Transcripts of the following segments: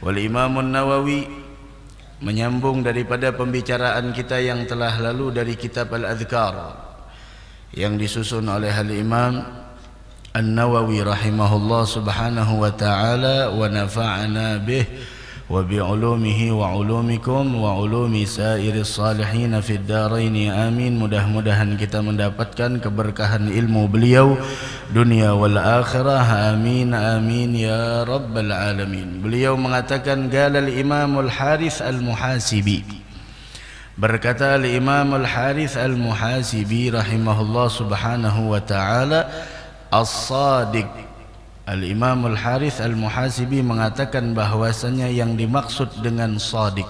Wal Imam An-Nawawi menyambung daripada pembicaraan kita yang telah lalu dari kitab Al-Adhkar yang disusun oleh Al-Imam An-Nawawi rahimahullah subhanahu wa ta'ala, wa nafa'ana bih wa bi'ulumihi wa ulumikum wa ulumi sairis salihin fid darain, amin. Mudah-mudahan kita mendapatkan keberkahan ilmu beliau dunia wal akhirah, amin amin ya rabbal alamin. Beliau mengatakan, qala al-Imam al-Harith al-Muhasibi, berkata al-Imam al-Harith al-Muhasibi rahimahullah subhanahu wa ta'ala, as-sadiq. Al-Imam al-Harith al-Muhasibi mengatakan bahwasanya yang dimaksud dengan sadiq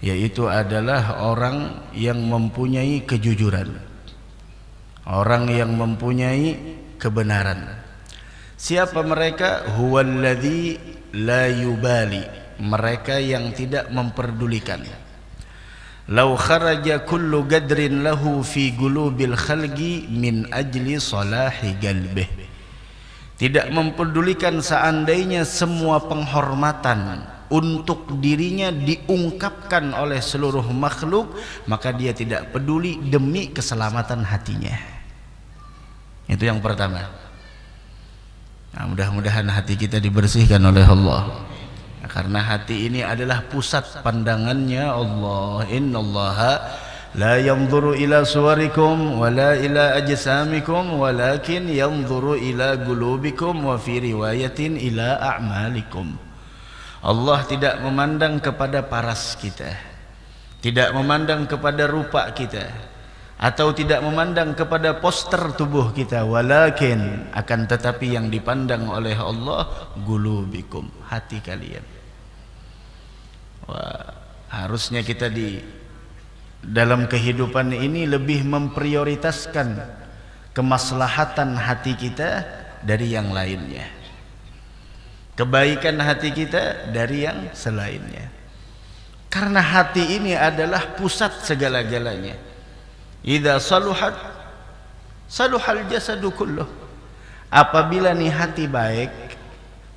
yaitu adalah orang yang mempunyai kejujuran, orang yang mempunyai kebenaran. Siapa mereka? Huwallazi la yubali, mereka yang tidak memperdulikan. Lau kharaja kullu gadrin lahu fi qulubil khalqi min ajli salahi qalbih, tidak mempedulikan seandainya semua penghormatan untuk dirinya diungkapkan oleh seluruh makhluk, maka dia tidak peduli demi keselamatan hatinya. Itu yang pertama. Nah, mudah-mudahan hati kita dibersihkan oleh Allah, karena hati ini adalah pusat pandangannya Allah. Innallaha la yanzuru ila suwarikum wala ila ajsamikum walakin yanzuru ila qulubikum wa fi riwayatin ila a'malikum. Allah tidak memandang kepada paras kita, tidak memandang kepada rupa kita, atau tidak memandang kepada poster tubuh kita, walakin akan tetapi yang dipandang oleh Allah qulubikum, hati kalian. Wah, harusnya kita dalam kehidupan ini lebih memprioritaskan kemaslahatan hati kita dari yang lainnya, kebaikan hati kita dari yang selainnya, karena hati ini adalah pusat segala-galanya. Idza saluhat saluhal jasadu kulluh. Apabila nih hati baik,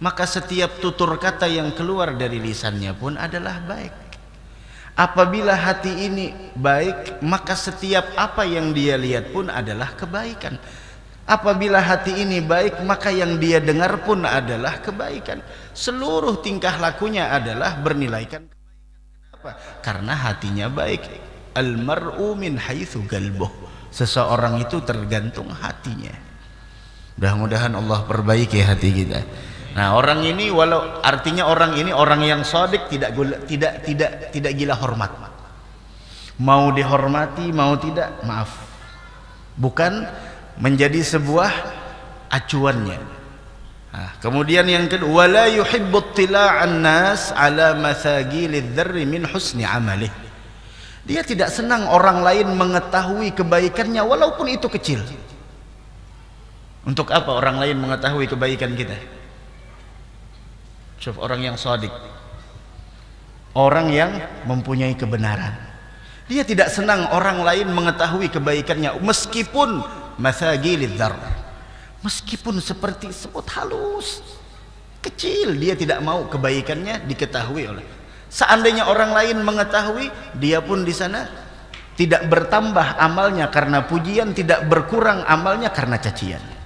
maka setiap tutur kata yang keluar dari lisannya pun adalah baik. Apabila hati ini baik, maka setiap apa yang dia lihat pun adalah kebaikan. Apabila hati ini baik, maka yang dia dengar pun adalah kebaikan. Seluruh tingkah lakunya adalah bernilaikan kebaikan. Kenapa? Karena hatinya baik. Al-mar'u min haitsu qalbuh. Seseorang itu tergantung hatinya. Mudah-mudahan Allah perbaiki hati kita. Nah, orang ini, walau artinya orang ini orang yang shadiq, tidak gila hormat. Mau dihormati mau tidak, maaf, bukan menjadi sebuah acuannya. Nah, kemudian yang kedua, wala yuhibbu ittila'an nas ala mathagilidz dzarri min husni amalih. Dia tidak senang orang lain mengetahui kebaikannya walaupun itu kecil. Untuk apa orang lain mengetahui kebaikan kita? Orang yang shadiq, orang yang mempunyai kebenaran, dia tidak senang orang lain mengetahui kebaikannya, meskipun mathagilidz dzar, meskipun seperti semut halus kecil, dia tidak mau kebaikannya diketahui oleh. Seandainya orang lain mengetahui, dia pun di sana tidak bertambah amalnya karena pujian, tidak berkurang amalnya karena cacian.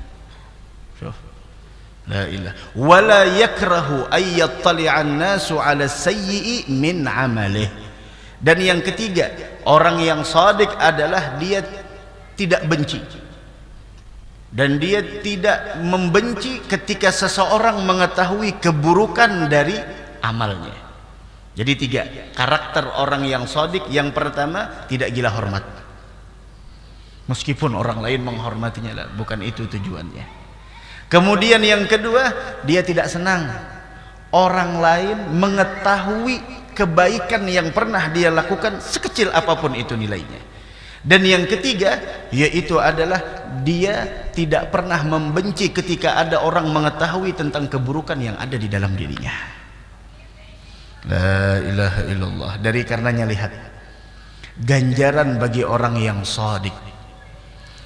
La ilaha wala yakrahu ay yattali'an nasu 'ala sayyi'i min 'amalih. Dan yang ketiga, orang yang shadiq adalah dia tidak benci, dan dia tidak membenci ketika seseorang mengetahui keburukan dari amalnya. Jadi tiga karakter orang yang shadiq. Yang pertama, tidak gila hormat, meskipun orang lain menghormatinya, bukan itu tujuannya. Kemudian yang kedua, dia tidak senang orang lain mengetahui kebaikan yang pernah dia lakukan, sekecil apapun itu nilainya. Dan yang ketiga, yaitu adalah dia tidak pernah membenci ketika ada orang mengetahui tentang keburukan yang ada di dalam dirinya. La ilaha illallah. Dari karenanya, lihat, ganjaran bagi orang yang shadiq,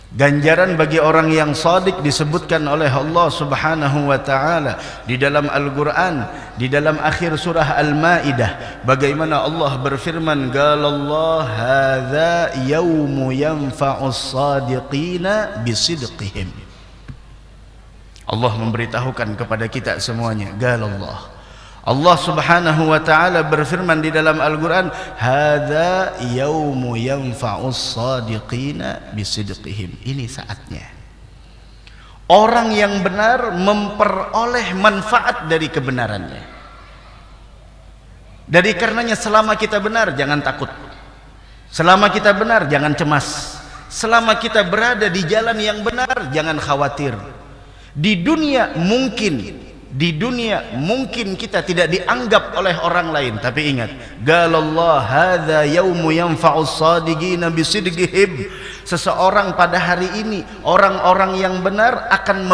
Ganjaran bagi orang yang shadiq disebutkan oleh Allah Subhanahu wa taala di dalam Al-Qur'an, di dalam akhir surah Al-Maidah, bagaimana Allah berfirman, qalallahu hadza yaumu yanfa'us shadiqina bisidqihim. Allah memberitahukan kepada kita semuanya, qalallah, Allah Subhanahu wa taala berfirman di dalam Al-Qur'an, hadza yaumu yanfa'us shadiqina bisidqihim. Ini saatnya orang yang benar memperoleh manfaat dari kebenarannya. Dari karenanya selama kita benar jangan takut. Selama kita benar jangan cemas. Selama kita berada di jalan yang benar jangan khawatir. Di dunia mungkin kita tidak dianggap oleh orang lain, tapi ingat, qalallahu hadza yaumu yanfa'us shadiqina bisidqihim. Seseorang pada hari ini, orang-orang yang benar akan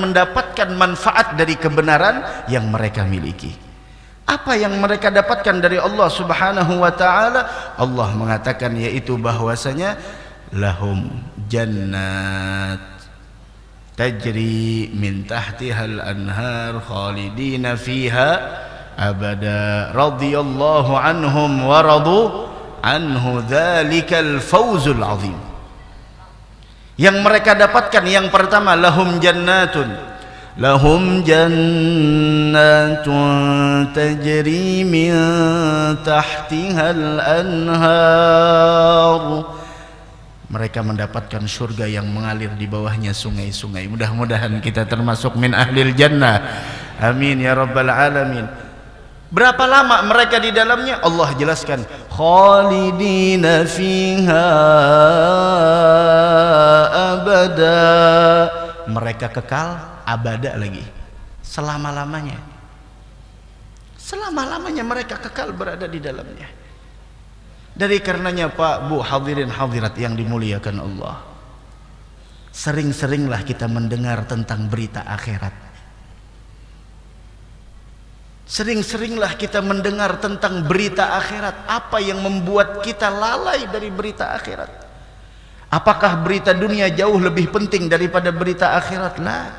mendapatkan manfaat dari kebenaran yang mereka miliki. Apa yang mereka dapatkan dari Allah Subhanahu wa taala? Allah mengatakan yaitu bahwasanya lahum jannat tajri min tahtihal anhar khalidina fiha abada radhiyallahu anhum wa radu anhu dzalikal fawzul azim. Yang mereka dapatkan yang pertama, lahum jannatun tajri min tahtihal anhar. Mereka mendapatkan surga yang mengalir di bawahnya sungai-sungai. Mudah-mudahan kita termasuk min ahlil jannah. Amin ya rabbal alamin. Berapa lama mereka di dalamnya? Allah jelaskan, khalidina fiha abada. Mereka kekal abada lagi, selama-lamanya. Selama-lamanya mereka kekal berada di dalamnya. Dari karenanya Pak, Bu, hadirin hadirat yang dimuliakan Allah, sering-seringlah kita mendengar tentang berita akhirat. Sering-seringlah kita mendengar tentang berita akhirat. Apa yang membuat kita lalai dari berita akhirat? Apakah berita dunia jauh lebih penting daripada berita akhirat? Lah.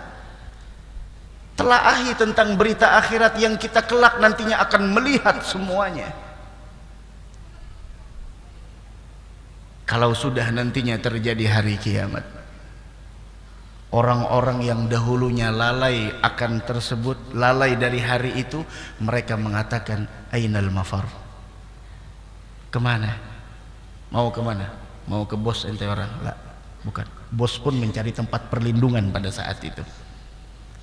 Telaahi tentang berita akhirat yang kita kelak nantinya akan melihat semuanya. Kalau sudah nantinya terjadi hari kiamat, orang-orang yang dahulunya lalai akan tersebut, lalai dari hari itu, mereka mengatakan, ainal mafar? Kemana? Mau kemana? Mau ke bos ente orang? Lah, bukan. Bos pun mencari tempat perlindungan pada saat itu.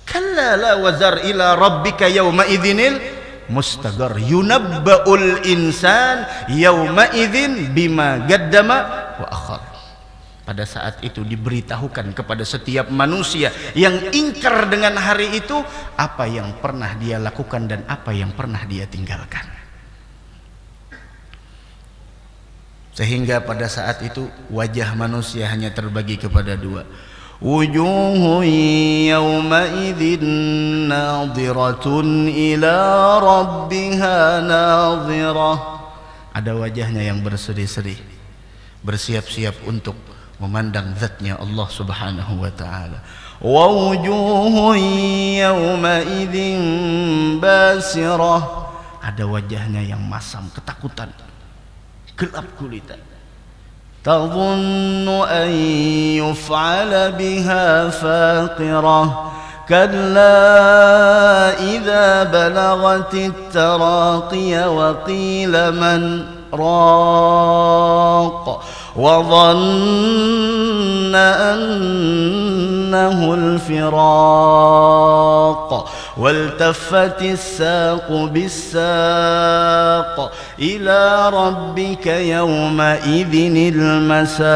Kalla la wazar ila rabbika yawma idzinil mustaqar yunabba'ul insan yawma idzin bima qaddama wa akhar. Pada saat itu diberitahukan kepada setiap manusia yang ingkar dengan hari itu apa yang pernah dia lakukan dan apa yang pernah dia tinggalkan. Sehingga pada saat itu wajah manusia hanya terbagi kepada dua. Wujuhun yawma idzin nadhiratun ila rabbiha nadhirah. Ada wajahnya yang berseri-seri, bersiap-siap untuk memandang zatnya Allah Subhanahu wa taala. Wa wujuhun yawma idzin basirah. Ada wajahnya yang masam, ketakutan, gelap gulita. تظن أن يفعل بها فاقرة كلا إذا بلغت التراقي وقيل من راق وظن أنه الفراق والتفت الساق بالساق إلى ربك يومئذ المساق.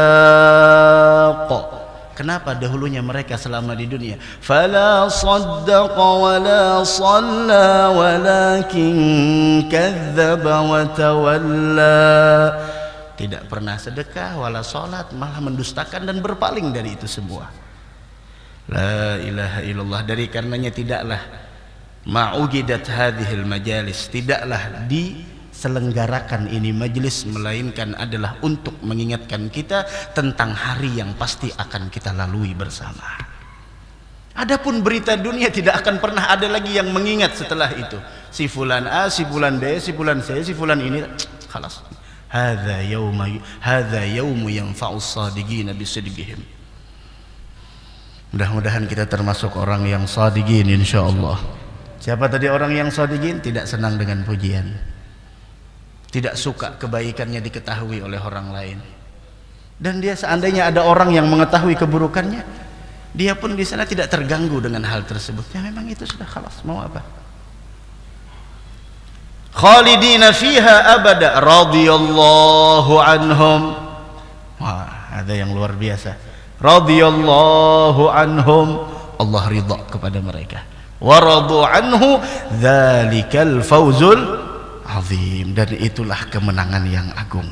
Kenapa dahulunya mereka selama di dunia? Fala saddaqa wala shalla walakin kadzdzaba wa tawalla. Tidak pernah sedekah wala salat, malah mendustakan dan berpaling dari itu semua. La ilaha illallah. Dari karenanya tidaklah ma'ugidat hadhil majalis, tidaklah selenggarakan ini majelis melainkan adalah untuk mengingatkan kita tentang hari yang pasti akan kita lalui bersama. Adapun berita dunia tidak akan pernah ada lagi yang mengingat setelah itu. Si fulan A, si fulan B, si fulan C, si fulan ini, khalas. Hadza yaumu yanfa'us shadiqina bisidqihim. Mudah-mudahan kita termasuk orang yang shadiqin insyaallah. Siapa tadi orang yang shadiqin? Tidak senang dengan pujian, tidak suka kebaikannya diketahui oleh orang lain, dan dia seandainya ada orang yang mengetahui keburukannya, dia pun di sana tidak terganggu dengan hal tersebut. Ya memang itu sudah khalas, mau apa? Khalidina fiha abada radhiyallahu anhum. Wah, ada yang luar biasa. Radhiyallahu anhum, Allah ridha kepada mereka. Wa radu anhu, dzalikal fawzul azim, dan itulah kemenangan yang agung.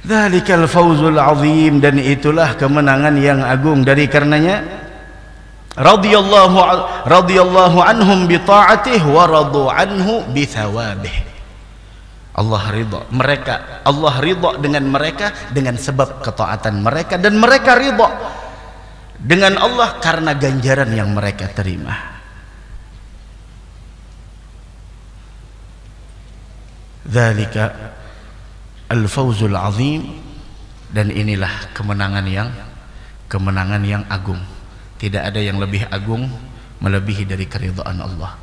Dzalikal fawzul azim, dan itulah kemenangan yang agung. Dari karenanya radhiyallahu anhum bi ta'atihi wa radu anhu bi thawabihi. Allah ridha mereka, Allah ridha dengan mereka dengan sebab ketaatan mereka, dan mereka ridha dengan Allah karena ganjaran yang mereka terima. Dzalika al-fawzul azim, dan inilah kemenangan yang agung. Tidak ada yang lebih agung melebihi dari keridhaan Allah.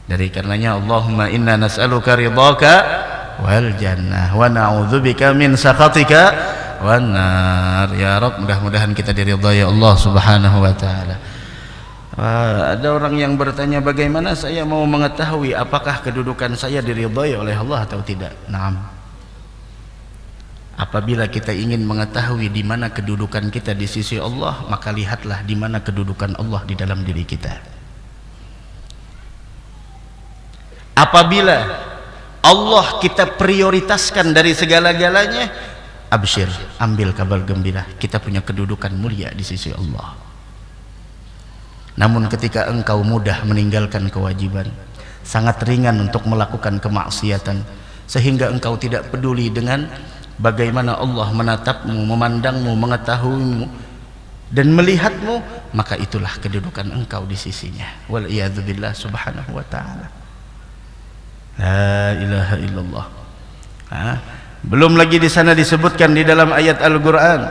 Dari karenanya Allahumma inna nas'aluka ridhaka wal jannah wa na'udzubika min sakhatika wan nar. Ya Rabb, mudah-mudahan kita diridhai Allah Subhanahu wa taala. Ada orang yang bertanya, bagaimana saya mau mengetahui apakah kedudukan saya diridhai oleh Allah atau tidak? Naam. Apabila kita ingin mengetahui di mana kedudukan kita di sisi Allah, maka lihatlah di mana kedudukan Allah di dalam diri kita. Apabila Allah kita prioritaskan dari segala-galanya, absyir, ambil kabar gembira, kita punya kedudukan mulia di sisi Allah. Namun ketika engkau mudah meninggalkan kewajiban, sangat ringan untuk melakukan kemaksiatan, sehingga engkau tidak peduli dengan bagaimana Allah menatapmu, memandangmu, mengetahuimu dan melihatmu, maka itulah kedudukan engkau di sisinya. Wal iyadzu billah subhanahu wa ta'ala. La ilaha illallah. Belum lagi di sana disebutkan di dalam ayat Al-Qur'an,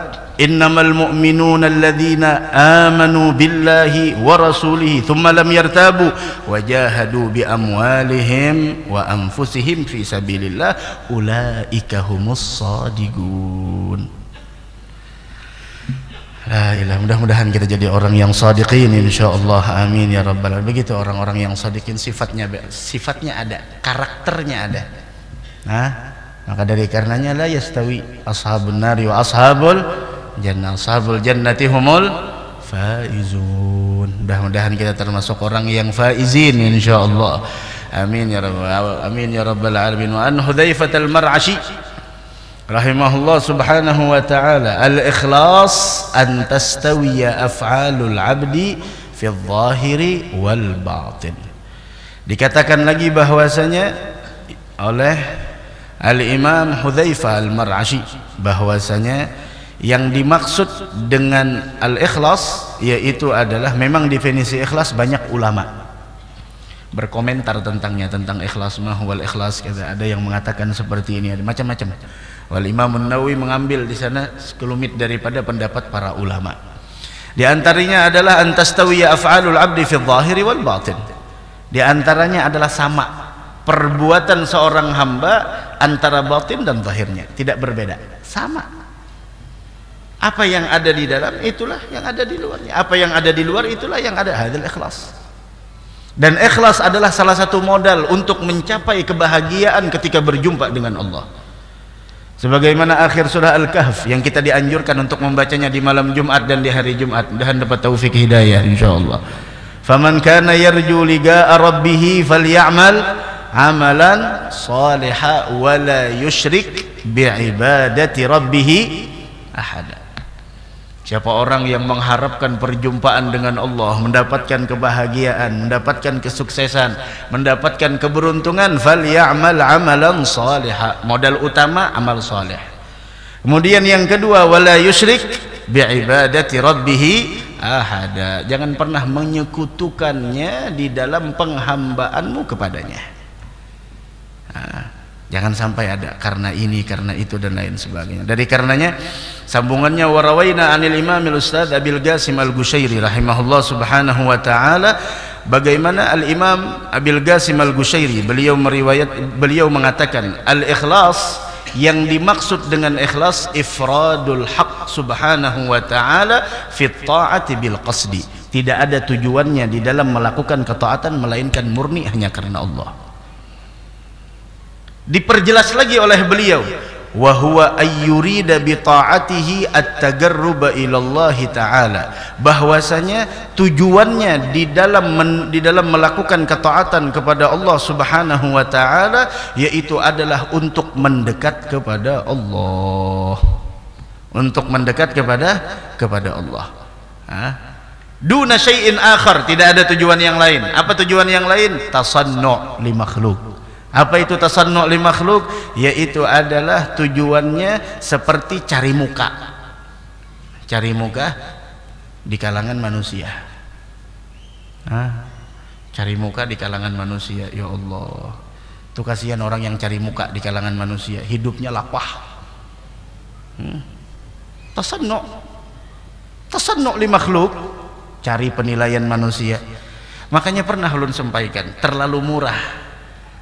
innamal mu'minuna alladzina amanu billahi wa rasulihi thumma lam yartabu wa jahadu bi amwalihim wa anfusihim fi sabilillah ulaika humus shadiqun. La ilaha, mudah-mudahan kita jadi orang yang shadiqin insyaallah, amin ya rabbal alamin. Begitu orang-orang yang shadiqin, sifatnya ada, karakternya ada. Maka dari karenanya la yastawi ashabun nari wa ashabul jannah, ashabul jannati humul faizun. Mudah-mudahan kita termasuk orang yang faizin insyaallah, amin ya rabbal alamin. Wa an Hudzaifah al-Mar'ashi rahimahullah subhanahu wa ta'ala, al-ikhlas an tastawiya af'alul abdi fi adh-dhahiri wal batin. Dikatakan lagi bahwasanya oleh Al-Imam Hudzaifah al-Mar'ashi bahwasanya yang dimaksud dengan al-ikhlas yaitu adalah, memang definisi ikhlas banyak ulama berkomentar tentangnya, tentang ikhlas mah wal ikhlas, ada yang mengatakan seperti ini, ada macam-macam. Wal Imam An-Nawawi mengambil di sana sekelumit daripada pendapat para ulama. Di antaranya adalah antastawiya af'alul 'abdi fi adh-dhahiri wal batin. Di antaranya adalah sama perbuatan seorang hamba antara batin dan zahirnya, tidak berbeda, sama. Apa yang ada di dalam itulah yang ada di luarnya, apa yang ada di luar itulah yang ada. Hadzal ikhlas. Dan ikhlas adalah salah satu modal untuk mencapai kebahagiaan ketika berjumpa dengan Allah. Sebagaimana akhir surah Al-Kahf yang kita dianjurkan untuk membacanya di malam Jumat dan di hari Jumat, mudah-mudahan dapat taufik hidayah insyaallah. Faman kana yarju liqa'a rabbih falyamal amalan shalihan wa la yusyrik bi'ibadati rabbih ahada. Siapa orang yang mengharapkan perjumpaan dengan Allah, mendapatkan kebahagiaan, mendapatkan kesuksesan, mendapatkan keberuntungan, falyamal amalan salihah. Modal utama amal saleh. Kemudian yang kedua, wala yusyrik bi'ibadati rabbih ahada. Jangan pernah menyekutukannya di dalam penghambaanmu kepadanya. Jangan sampai ada karena ini, karena itu dan lain sebagainya. Dari karenanya sambungannya, warawaina anil imamil ustadz Abil Qasim Al-Qushairi rahimahullah subhanahu wa ta'ala, bagaimana al-imam Abil Qasim Al-Qushairi beliau mengatakan, al-ikhlas, yang dimaksud dengan ikhlas ifradul haq subhanahu wa ta'ala fi ta'ati bil qasdi. Tidak ada tujuannya di dalam melakukan ketaatan melainkan murni hanya karena Allah. Diperjelas lagi oleh beliau, wa huwa ayyurida bi ta'atihi at-tagarruba ila Allah taala, bahwasanya tujuannya di dalam melakukan ketaatan kepada Allah Subhanahu wa taala yaitu adalah untuk mendekat kepada Allah, untuk mendekat kepada Allah. Duna syai'in akhar, tidak ada tujuan yang lain. Apa tujuan yang lain? Tasannu' li makhluk. Apa itu tasannu' li makhluk? Yaitu adalah tujuannya seperti cari muka di kalangan manusia. Cari muka di kalangan manusia. Ya Allah, tuh kasihan orang yang cari muka di kalangan manusia, hidupnya lapah. Tasannu' li makhluk, cari penilaian manusia. Makanya pernah ulun sampaikan, terlalu murah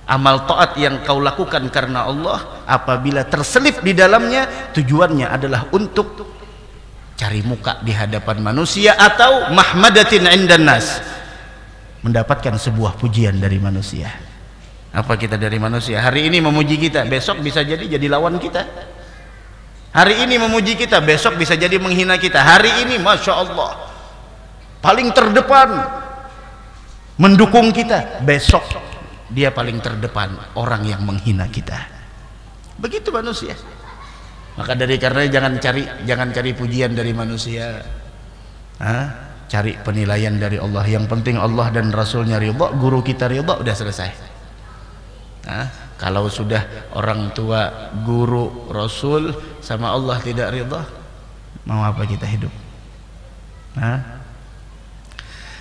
amal taat yang kau lakukan karena Allah apabila terselip di dalamnya tujuannya adalah untuk cari muka di hadapan manusia atau mahmadatin indan nas, mendapatkan sebuah pujian dari manusia. Apa kita dari manusia? Hari ini memuji kita, besok bisa jadi lawan kita. Hari ini memuji kita, besok bisa jadi menghina kita. Hari ini Masya Allah paling terdepan mendukung kita, besok dia paling terdepan orang yang menghina kita. Begitu manusia. Maka dari karena jangan cari pujian dari manusia, cari penilaian dari Allah. Yang penting Allah dan Rasulnya ridha, guru kita ridha, udah selesai. Kalau sudah orang tua, guru, Rasul sama Allah tidak ridha, mau apa kita hidup?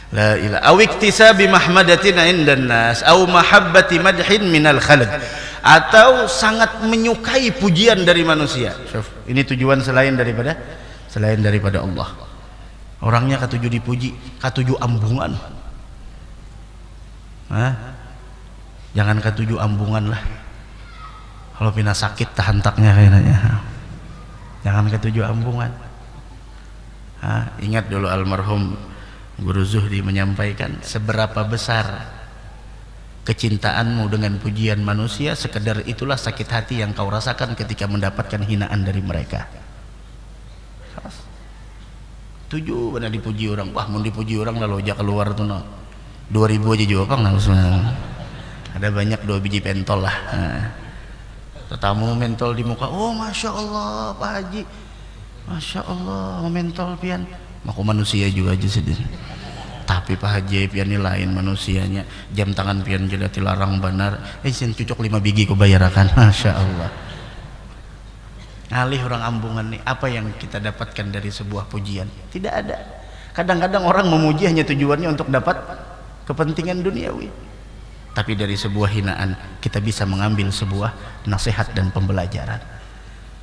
La ilaha aw iktisabi mahmadatin indan nas aw mahabbati madhin minal khalq, atau sangat menyukai pujian dari manusia. Ini tujuan selain daripada Allah. Orangnya katuju dipuji, katuju ambungan. Jangan katuju ambungan lah. Kalau pina sakit tahantaknya kayaknya. Jangan katuju ambungan. Ingat dulu almarhum Guru Zuhdi menyampaikan, seberapa besar kecintaanmu dengan pujian manusia, sekedar itulah sakit hati yang kau rasakan ketika mendapatkan hinaan dari mereka. Tujuh benar dipuji orang, wah mau dipuji orang lalu aja keluar tuh 2000 aja juga bang, ada banyak 2 biji pentol lah. Tetamu mentol di muka, oh Masya Allah Pak Haji, Masya Allah mentol pian. Aku manusia juga aja sedih. Tapi Pak Haji pian ini lain manusianya. Jam tangan pian jadi dilarang benar. Sen cucok 5 biji kau bayarakan. Masya Allah. Alih orang ambungan nih, apa yang kita dapatkan dari sebuah pujian? Tidak ada. Kadang-kadang orang memuji hanya tujuannya untuk dapat kepentingan duniawi. Tapi dari sebuah hinaan kita bisa mengambil sebuah nasihat dan pembelajaran.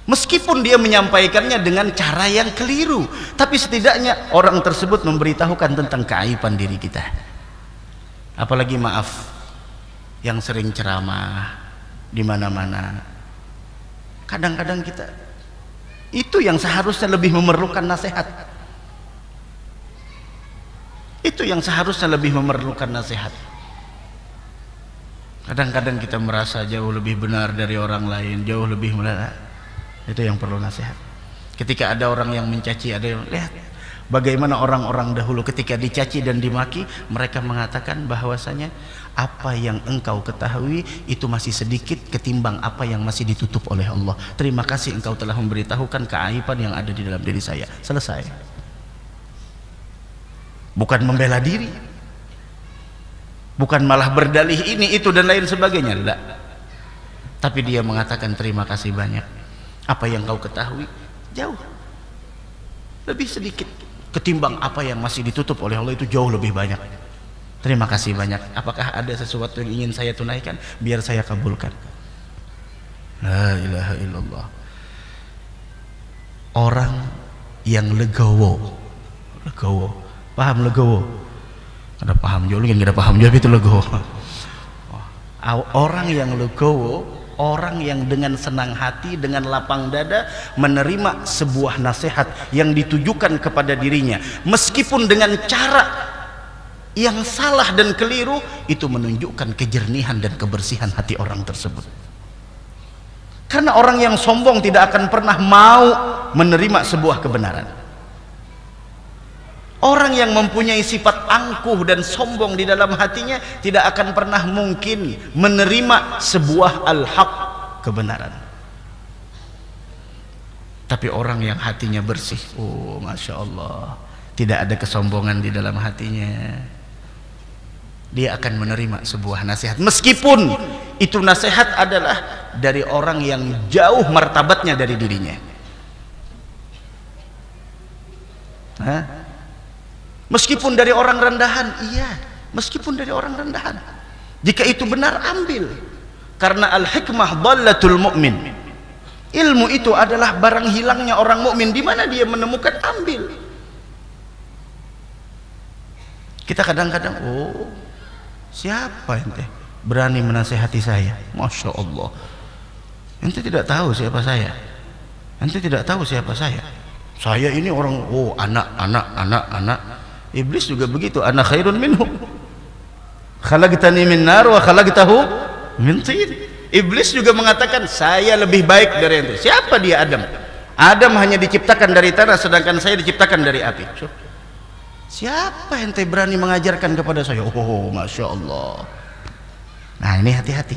Meskipun dia menyampaikannya dengan cara yang keliru, tapi setidaknya orang tersebut memberitahukan tentang keaiban diri kita. Apalagi maaf, yang sering ceramah di mana-mana, kadang-kadang kita itu yang seharusnya lebih memerlukan nasihat. Itu yang seharusnya lebih memerlukan nasihat. Kadang-kadang kita merasa jauh lebih benar dari orang lain, jauh lebih benar. Itu yang perlu nasihat. Ketika ada orang yang mencaci, ada yang lihat bagaimana orang-orang dahulu ketika dicaci dan dimaki, mereka mengatakan bahwasanya apa yang engkau ketahui itu masih sedikit ketimbang apa yang masih ditutup oleh Allah. Terima kasih engkau telah memberitahukan keaiban yang ada di dalam diri saya. Selesai. bukan membela diri, bukan malah berdalih ini itu dan lain sebagainya, enggak. Tapi dia mengatakan terima kasih banyak, apa yang kau ketahui jauh lebih sedikit ketimbang apa yang masih ditutup oleh Allah, itu jauh lebih banyak. Terima kasih banyak. Apakah ada sesuatu yang ingin saya tunaikan? Biar saya kabulkan. La ilaha illallah. Orang yang legowo, paham legowo? Ada paham juga, kan ada paham juga itu legowo. Orang yang legowo, orang yang dengan senang hati, dengan lapang dada menerima sebuah nasihat yang ditujukan kepada dirinya, meskipun dengan cara yang salah dan keliru, itu menunjukkan kejernihan dan kebersihan hati orang tersebut. Karena orang yang sombong tidak akan pernah mau menerima sebuah kebenaran. Orang yang mempunyai sifat angkuh dan sombong di dalam hatinya tidak akan pernah mungkin menerima sebuah al-haq, kebenaran. Tapi orang yang hatinya bersih, oh Masya Allah, tidak ada kesombongan di dalam hatinya, dia akan menerima sebuah nasihat, meskipun itu nasihat adalah dari orang yang jauh martabatnya dari dirinya. Meskipun dari orang rendahan, iya, meskipun dari orang rendahan, jika itu benar ambil, karena al-hikmah dhallatul mu'min. Ilmu itu adalah barang hilangnya orang mukmin. Di mana dia menemukan, ambil. Kita kadang-kadang, oh, siapa ente berani menasehati saya? Masya Allah, ente tidak tahu siapa saya, ente tidak tahu siapa saya. Saya ini orang, oh anak. Iblis juga begitu, ana khairun minhu, khalaqtani min nar wa khalaqtahu min tin. Iblis juga mengatakan saya lebih baik dari ente. Siapa dia? Adam hanya diciptakan dari tanah, sedangkan saya diciptakan dari api. Siapa ente berani mengajarkan kepada saya? Oh, Masya Allah. Nah, ini hati-hati.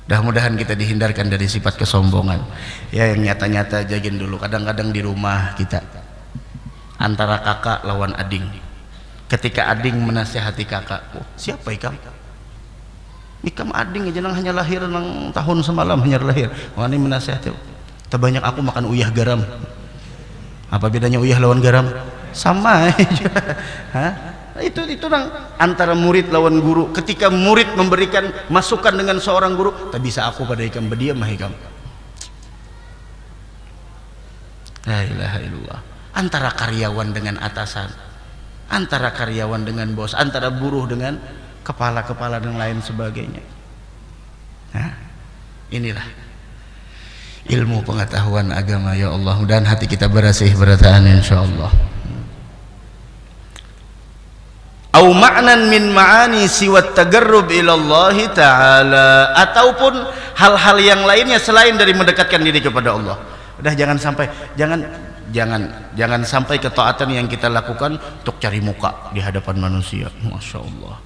Mudah-mudahan kita dihindarkan dari sifat kesombongan. Ya, yang nyata-nyata jagain dulu. Kadang-kadang di rumah kita, antara kakak lawan ading, ketika ading menasihati kakak, oh, siapa ikam? Ikam ading aja hanya lahir nang tahun semalam hanya lahir. Wah, ini menasihati. Terbanyak aku makan uyah garam. Apa bedanya uyah lawan garam? Sama aja. Itu antara murid lawan guru. Ketika murid memberikan masukan dengan seorang guru, tak bisa aku pada ikam, berdiam mah ikam. La ilaha illallah. Antara karyawan dengan atasan, antara karyawan dengan bos, antara buruh dengan kepala-kepala dan lain sebagainya. Nah, inilah ilmu pengetahuan agama, ya Allah. Dan hati kita bersih berataan insyaallah. Au ma'nan min ma'ani siwat tagarrub ila Allah Ta'ala, ataupun hal-hal yang lainnya selain dari mendekatkan diri kepada Allah. Udah, jangan sampai ketaatan yang kita lakukan untuk cari muka di hadapan manusia. Masya Allah.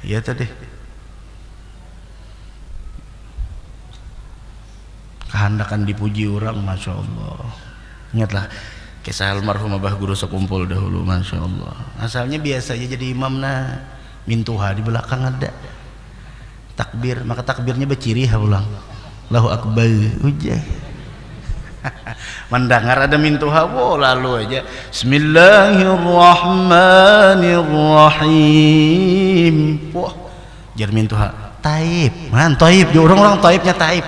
Iya tadi kehendakan dipuji orang, Masya Allah. Ingatlah kisah almarhum Abah Guru sekumpul dahulu, Masya Allah. Asalnya biasanya jadi imam, nah mintuha di belakang ada takbir, maka takbirnya berciri ulang Allahu Akbar ujah. Mendengar ada mintuha, wow, lalu aja Bismillahirrahmanirrahim. Wah, jar mintuha taib, man taib, orang-orang taibnya taib.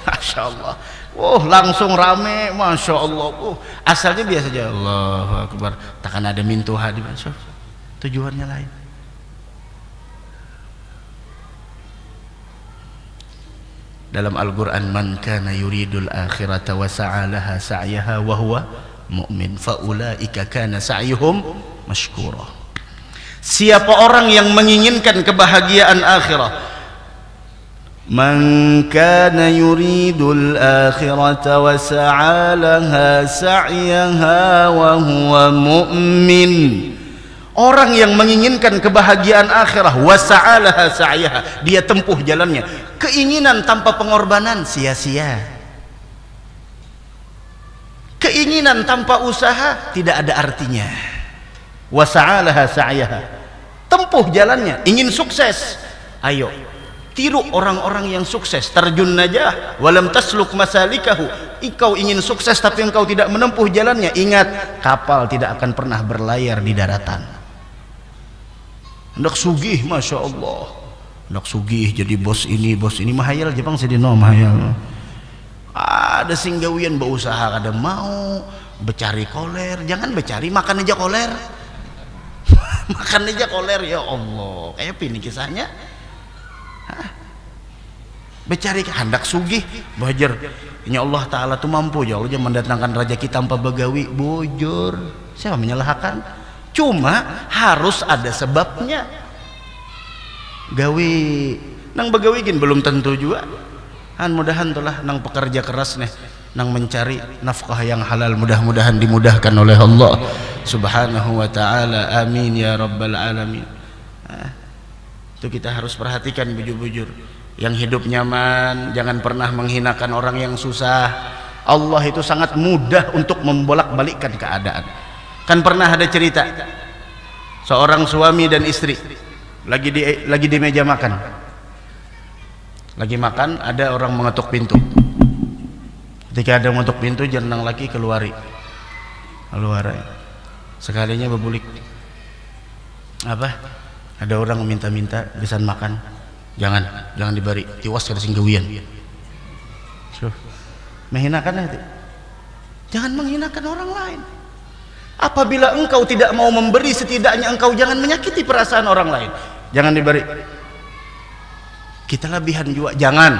Masya Allah. Langsung rame, Masya Allah. Asalnya biasa aja, Allahu Akbar, takkan ada mintuha di mana, tujuannya lain. Dalam Al-Quran, man kana yuridul akhirata wa sa'alaha sa'yaha wa huwa mu'min fa ulaika kana sa'yuhum mashkura. Siapa orang yang menginginkan kebahagiaan akhirat, man kana yuridul akhirata wa sa'alaha sa'yaha wa huwa mu'min, orang yang menginginkan kebahagiaan akhirah, wa sa'alaha sa'yaha, dia tempuh jalannya. Keinginan tanpa pengorbanan sia-sia. Keinginan tanpa usaha tidak ada artinya. Wasa'alaha sa'yaha, tempuh jalannya. Ingin sukses, ayo tiru orang-orang yang sukses. Terjun najah walam tasluk masalikahu. Engkau ingin sukses tapi engkau tidak menempuh jalannya, ingat, kapal tidak akan pernah berlayar di daratan. Hendak sugih, masya Allah, hendak sugih jadi bos ini mahayal Jepang sedino mahayal. Ada singgawian berusaha, ada mau becari koler, jangan becari, makan aja koler. Makan aja koler, ya Allah, kayak ini kisahnya. Becari hendak sugih, bajar. Ini Allah Ta'ala tuh mampu ya Allah mendatangkan rezeki tanpa begawi, bujur. Siapa menyalahkan? Cuma harus ada sebabnya. Gawi nang begawi gin belum tentu juga. Mudahan tulah nang pekerja keras nih, nang mencari nafkah yang halal, mudah-mudahan dimudahkan oleh Allah Subhanahu wa Ta'ala. Amin ya rabbal alamin. Itu kita harus perhatikan bujur-bujur. Yang hidup nyaman, jangan pernah menghinakan orang yang susah. Allah itu sangat mudah untuk membolak-balikkan keadaan. Kan pernah ada cerita seorang suami dan istri lagi di meja makan. Lagi makan, ada orang mengetuk pintu. Ketika ada mengetuk pintu, jenang laki keluari. Sekalinya bebulik. Apa? Ada orang minta-minta gesan makan. Jangan diberi, tiwas kada singgawian. Menghinakan itu. Jangan menghinakan orang lain. Apabila engkau tidak mau memberi, setidaknya engkau jangan menyakiti perasaan orang lain. Jangan diberi. Kita lebihan juga, jangan.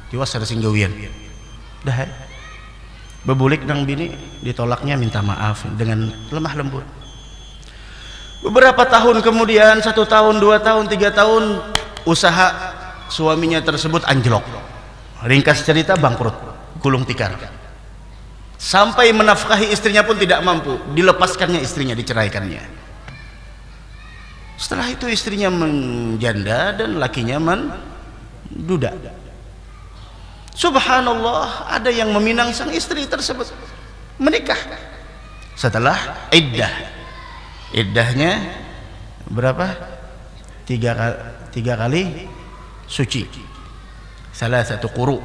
Tiwas kada singgawian. Dah. Bebulik nang bini, ditolaknya minta maaf dengan lemah lembut. Beberapa tahun kemudian, 1 tahun, 2 tahun, 3 tahun, usaha suaminya tersebut anjlok. Ringkas cerita, bangkrut, gulung tikar. Sampai menafkahi istrinya pun tidak mampu, dilepaskannya istrinya, diceraikannya. Setelah itu istrinya menjanda dan lakinya menduda. Subhanallah, ada yang meminang sang istri tersebut, menikah. Setelah iddahnya berapa? 3 kali suci, salah satu quru.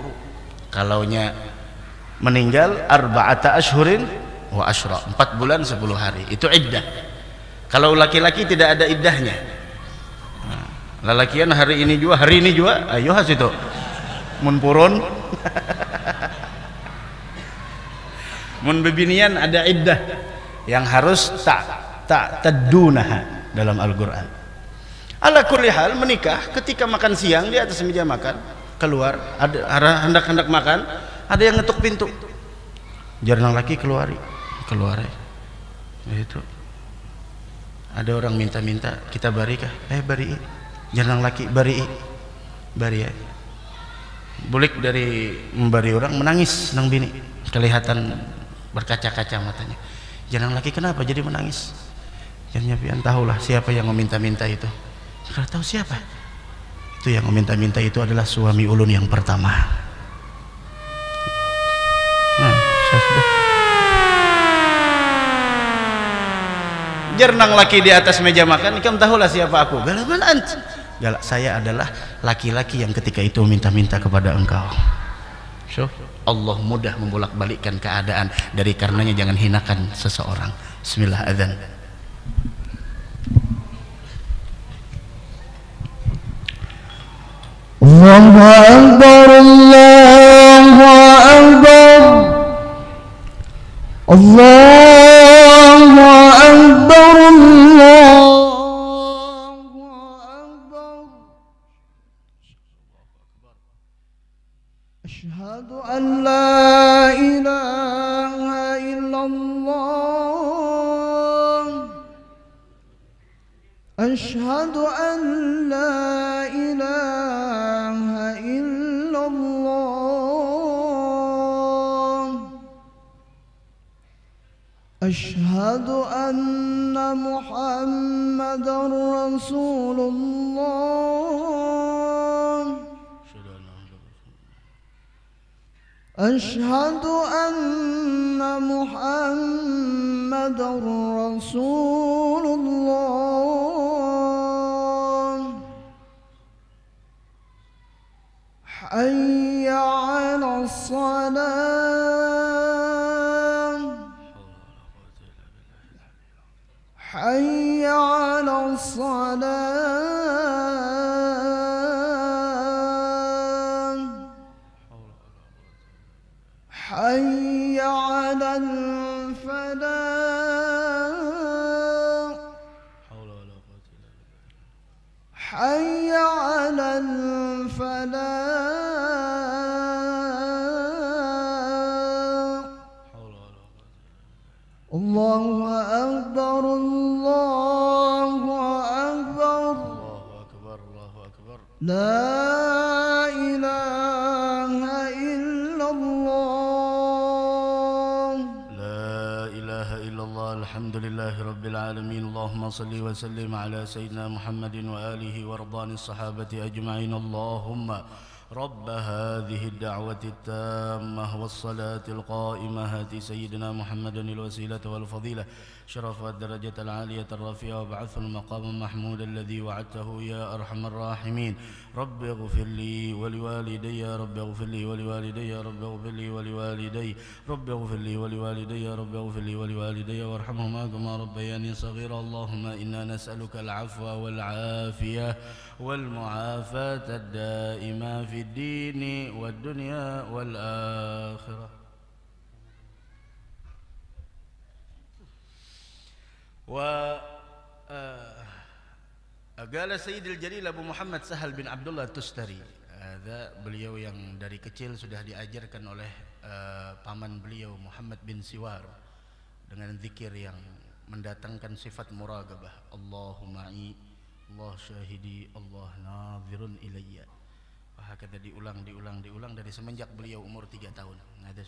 Kalaunya meninggal arba'ata ashhurin wa ashra, 4 bulan 10 hari, itu iddah. Kalau laki-laki tidak ada iddahnya. Lalakian hari ini juga ayo has itu mun purun. Mun bebinian ada iddah yang harus tak tadunaha dalam Al-Qur'an. Ala kulli hal, menikah ketika makan siang di atas meja makan, keluar ada hendak makan, ada yang ngetuk pintu. Jarang laki keluar. Itu ada orang minta-minta, kita bari kah? Bari. Jarang laki bari ya. Bulik dari membari orang menangis nang bini, kelihatan berkaca-kaca matanya. Jarang laki kenapa jadi menangis? Jangan pian tahulah siapa yang meminta-minta itu. Kalau tahu siapa? Itu yang meminta-minta itu adalah suami ulun yang pertama. Sudah. Jernang laki di atas meja makan, ikam tahulah siapa aku. Galaman ant. Galak, saya adalah laki-laki yang ketika itu minta-minta kepada engkau. Allah mudah membolak-balikkan keadaan. Dari karenanya jangan hinakan seseorang. Bismillah, adzan. Allahu Akbar, Allahu Akbar, Allahu Akbar, Allahu Akbar. Asyhadu an la ilaha illallah, asyhadu an la ilaha illallah, asyhadu anna Muhammadar Rasulullah, asyhadu anna محمد رسول الله حي على الصلاة حي على الصلاة حي على الفلاح حي على الفلاح الله أكبر الله أكبر الله أكبر لا إله إلا الله لا إله إلا الله الحمد لله رب العالمين اللهم صل وسلم على سيدنا محمد وآله وارضان الصحابة أجمعين اللهم رب هذه الدعوة التامة والصلاة القائمة هات سيدنا محمد الوسيلة والفضيلة شرف الدرجة العالية الرفيعة وابعثه المقام المحمود الذي وعدته يا أرحم الراحمين رب اغفر لي ولوالدي رب اغفر لي ولوالدي رب اغفر لي ولوالدي رب اغفر لي ولوالدي رب اغفر لي ولوالدي وارحمهما كما ربياني صغيرا اللهم إنا نسألك العفو والعافية والمعافاة الدائمة في الدين والدنيا والآخرة قال سيد الجليل Abu Muhammad Sahal bin Abdullah Tustari beliau yang dari kecil sudah diajarkan oleh paman beliau Muhammad bin Siwar dengan zikir yang mendatangkan sifat muraqabah Allahuma'i Allah syahidi Allah nadhirun ilayya hakata diulang dari semenjak beliau umur 3 tahun ada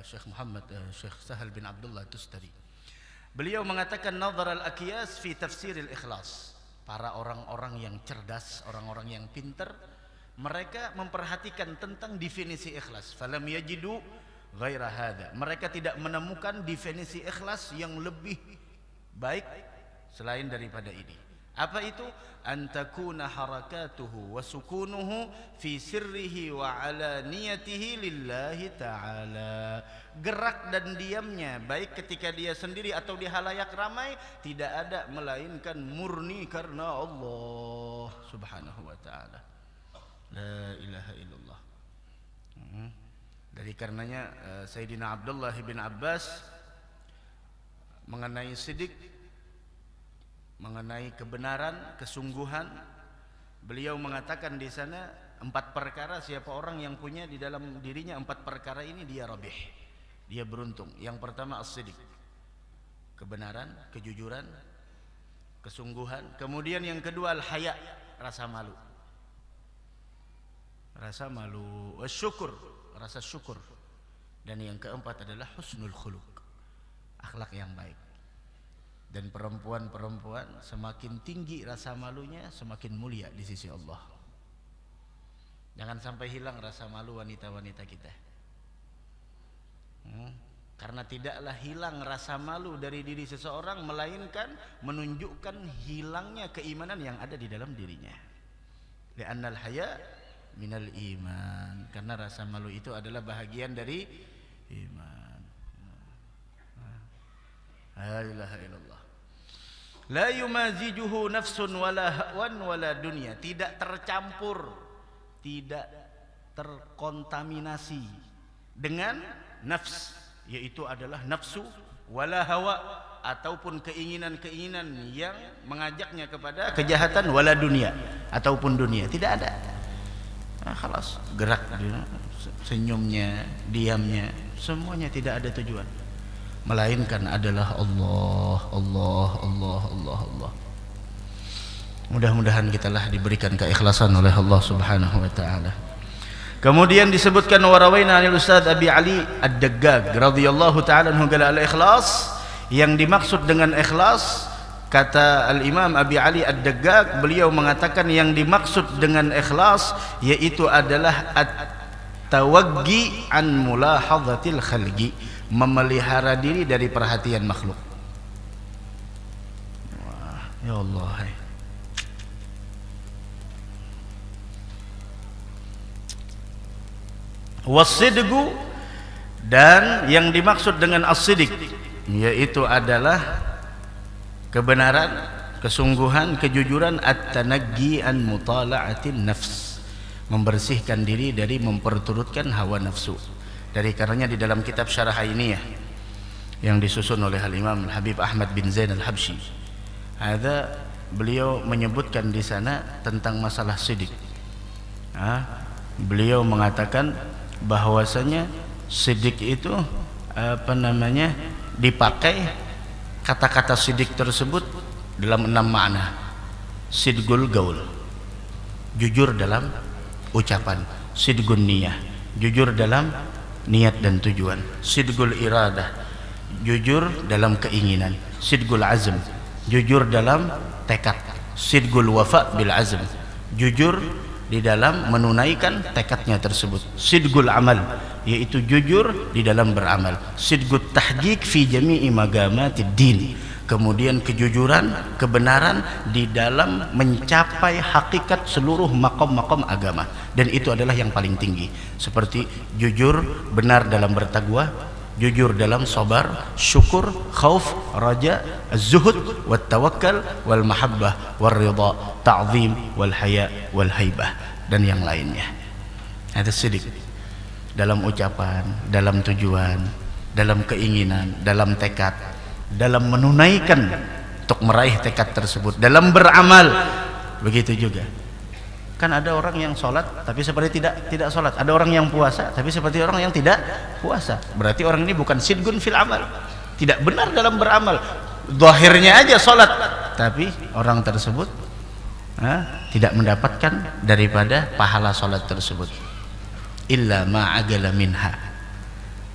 Syekh Muhammad Syekh Sahal bin Abdullah Tustari beliau mengatakan nazar al-akyas fi tafsir al-ikhlas para orang-orang yang cerdas orang-orang yang pintar mereka memperhatikan tentang definisi ikhlas falam yajidu ghaira hadza mereka tidak menemukan definisi ikhlas yang lebih baik selain daripada ini apa itu antakuna harakatuhu wa sukunuhu fi sirrihi wa alaniyatihi lillahi ta'ala gerak dan diamnya baik ketika dia sendiri atau di halayak ramai tidak ada melainkan murni karena Allah subhanahu wa ta'ala la ilaha illallah dari karenanya Sayyidina Abdullah bin Abbas mengenai sidik mengenai kebenaran, kesungguhan, beliau mengatakan di sana 4 perkara siapa orang yang punya di dalam dirinya 4 perkara ini dia rabih, dia beruntung. Yang pertama as-sidik, kebenaran, kejujuran, kesungguhan. Kemudian yang kedua al-haya, rasa malu, syukur, rasa syukur. Dan yang keempat adalah husnul khuluq, akhlak yang baik. Dan perempuan-perempuan semakin tinggi rasa malunya semakin mulia di sisi Allah. Jangan sampai hilang rasa malu wanita-wanita kita. Karena tidaklah hilang rasa malu dari diri seseorang melainkan menunjukkan hilangnya keimanan yang ada di dalam dirinya. Li'annal haya minal iman. Karena rasa malu itu adalah bahagian dari iman. La ilaha illallah. La yumazijuhu nafsun wala hawan wala dunya, tidak tercampur, tidak terkontaminasi dengan nafs, yaitu adalah nafsu wala hawa ataupun keinginan-keinginan yang mengajaknya kepada kejahatan wala dunia ataupun dunia, tidak ada. Khalas, gerak senyumnya, diamnya, semuanya tidak ada tujuan melainkan adalah Allah, Allah, Allah, Allah, Allah. Mudah-mudahan kitalah diberikan keikhlasan oleh Allah Subhanahu wa taala. Kemudian disebutkan warawaina anil Ustaz Abi Ali Ad-Daggag radhiyallahu taala anhu qala al-ikhlas, yang dimaksud dengan ikhlas kata Al-Imam Abi Ali Ad-Daggag, beliau mengatakan yang dimaksud dengan ikhlas yaitu adalah tawaggi an mulahadzatil khalqi, memelihara diri dari perhatian makhluk. Wah, ya Allah. Wasidqu, dan yang dimaksud dengan as-sidq yaitu adalah kebenaran, kesungguhan, kejujuran, at-tanaggi an mutala'atin nafs, membersihkan diri dari memperturutkan hawa nafsu. Dari karenanya di dalam kitab Syarah Ainiyah yang disusun oleh Al-Imam Al-Habib Ahmad bin Zain Al-Habsyi, beliau menyebutkan di sana tentang masalah sidq. Beliau mengatakan bahwasanya sidq itu dipakai kata-kata sidq tersebut dalam 6 makna. Sidqul gaul, jujur dalam ucapan. Sidqun niyah, jujur dalam niat dan tujuan. Sidqul iradah, jujur dalam keinginan. Sidqul azm, jujur dalam tekad. Sidqul wafa bil azm, jujur di dalam menunaikan tekadnya tersebut. Sidqul amal, yaitu jujur di dalam beramal. Sidqut tahqiq fi jami'i magamatid din, kemudian kejujuran, kebenaran di dalam mencapai hakikat seluruh makom-makom agama, dan itu adalah yang paling tinggi. Seperti jujur benar dalam bertakwa, jujur dalam sabar, syukur, khauf, raja, az-zuhud, wat tawakkal, wal mahabbah, wal ridha, ta'zim, wal haya, wal haibah, dan yang lainnya. Ada sidq dalam ucapan, dalam tujuan, dalam keinginan, dalam tekad, dalam menunaikan untuk meraih tekad tersebut, dalam beramal. Begitu juga. Kan ada orang yang sholat tapi seperti tidak sholat, ada orang yang puasa tapi seperti orang yang tidak puasa. Berarti orang ini bukan sidqun fil amal, tidak benar dalam beramal. Zahirnya aja sholat, tapi orang tersebut tidak mendapatkan daripada pahala sholat tersebut. Illa ma'agala minha.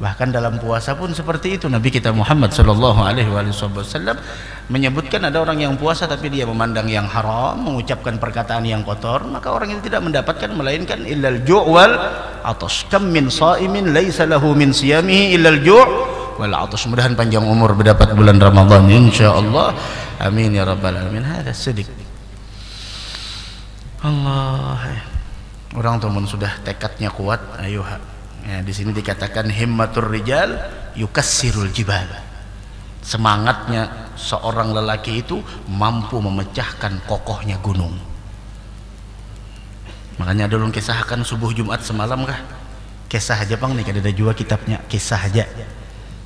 Bahkan dalam puasa pun seperti itu. Nabi kita Muhammad sallallahu alaihi wasallam menyebutkan ada orang yang puasa tapi dia memandang yang haram, mengucapkan perkataan yang kotor, maka orang itu tidak mendapatkan melainkan illal ju' wal atash. Kam min sha'imin laisa lahu min siyamihi illal ju' wal atash. Mudahan panjang umur mendapat bulan Ramadan insyaallah. Amin ya rabbal alamin. Hada sidq. Allah. Orang teman sudah tekadnya kuat, ayo. Ya, di sini dikatakan himmatur rijal yukassirul jibal. Semangatnya seorang lelaki itu mampu memecahkan kokohnya gunung. Makanya ada ulun kisahkan subuh Jumat semalam kah? Kisah aja bang nih, kada ada jua kitabnya, kisah aja.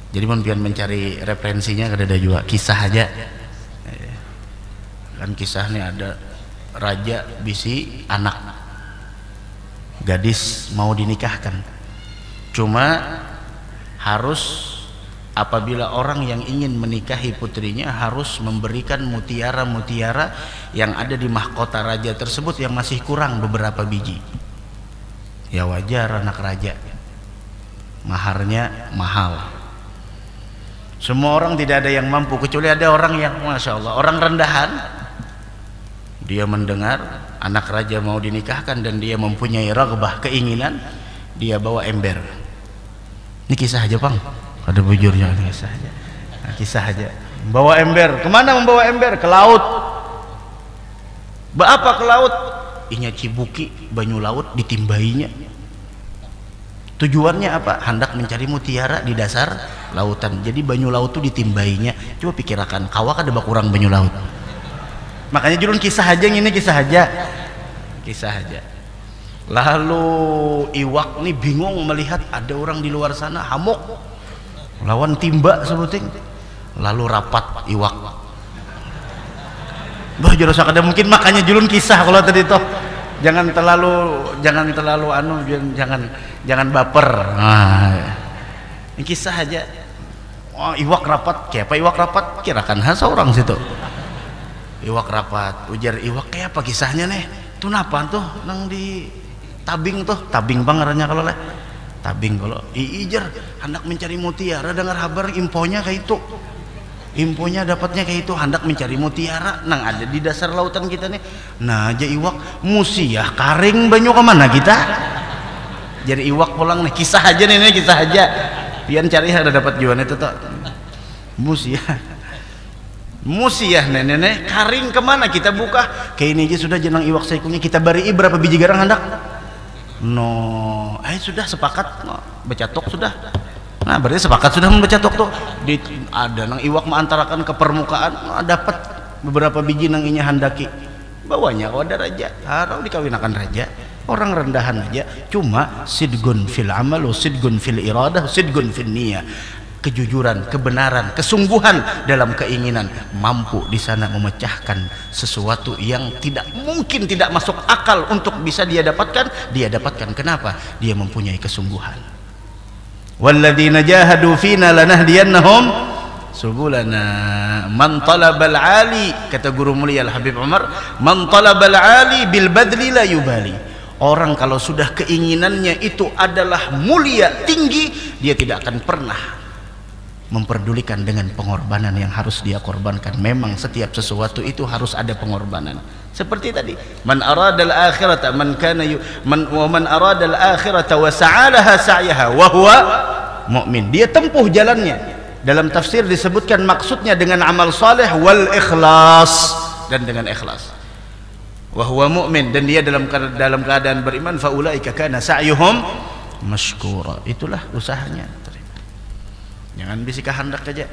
Jadi mau pian mencari referensinya kada ada jua, kisah aja. Kan kisahnya ada raja bisi anak, gadis mau dinikahkan. Cuma harus apabila orang yang ingin menikahi putrinya harus memberikan mutiara-mutiara yang ada di mahkota raja tersebut yang masih kurang beberapa biji. Ya wajar, anak raja, maharnya mahal. Semua orang tidak ada yang mampu, kecuali ada orang yang masya Allah, orang rendahan. Dia mendengar anak raja mau dinikahkan dan dia mempunyai raghbah, keinginan, dia bawa ember. Ini kisah aja bang, ada bujurnya, kisah aja. Nah, kisah aja. Bawa ember, kemana membawa ember? Ke laut. Apa ke laut? Inya cibuki, banyu laut ditimbainya. Tujuannya apa? Hendak mencari mutiara di dasar lautan. Jadi banyu laut itu ditimbainya. Coba pikirkan, kawak ada kurang banyu laut. Makanya jurun kisah aja, ini kisah aja. Kisah aja. Lalu iwak nih bingung melihat ada orang di luar sana hamuk lawan timba sebuting. Lalu rapat iwak. Bah jurus kada mungkin, makanya julun kisah kalau tadi toh. Jangan terlalu jangan baper. Nah, ini kisah aja. Oh, iwak rapat, kayak apa iwak rapat? Kirakan hasa orang situ. Iwak rapat, ujar iwak kayak apa kisahnya nih? Tuh napa tuh nang di tabing tuh, tabing bangernya kalau lah. Tabing kalau ijar hendak mencari mutiara, dengar kabar imponya kayak itu. Imponya dapatnya kayak itu, hendak mencari mutiara nang ada di dasar lautan kita nih. Nah aja iwak musiah karing banyu ke mana kita? Jadi iwak pulang nih, kisah aja nih, kisah aja. Pian cari ada dapat juan itu toh. Musiah nenek karing kemana kita buka? Kayak ini aja sudah jenang iwak saikunya kita bari berapa biji garang hendak? No, sudah sepakat no, becatok sudah. Nah berarti sepakat sudah membecatok tuh. Ada nang iwak mengantarakan ke permukaan, dapat beberapa biji nang inya handaki. Bawanya kau ada raja, harau dikawinakan raja. Orang rendahan aja, cuma sidgun fil amal, sidgun fil iradah, sidgun fil niyah. Kejujuran, kebenaran, kesungguhan dalam keinginan mampu di sana memecahkan sesuatu yang tidak mungkin, tidak masuk akal untuk bisa dia dapatkan. Dia dapatkan kenapa? Dia mempunyai kesungguhan. Walladzina jahadu fina lanahdiyannahum subulana. Man talabal ali, kata guru mulia Al Habib Umar, man talabal ali bil badli la yubali. Orang kalau sudah keinginannya itu adalah mulia, tinggi, dia tidak akan pernah memperdulikan dengan pengorbanan yang harus dia korbankan. Memang setiap sesuatu itu harus ada pengorbanan. Seperti tadi, man aradal akhirata man aradal akhirata wa sa'alaha sa'yaha wa huwa mu'min. Dia tempuh jalannya. Dalam tafsir disebutkan maksudnya dengan amal saleh wal ikhlas, dan dengan ikhlas. Wa huwa mu'min, dan dia dalam keadaan beriman, fa ulaika kana sa'yuhum mashkura. Itulah usahanya. Jangan bisi kehendak aja.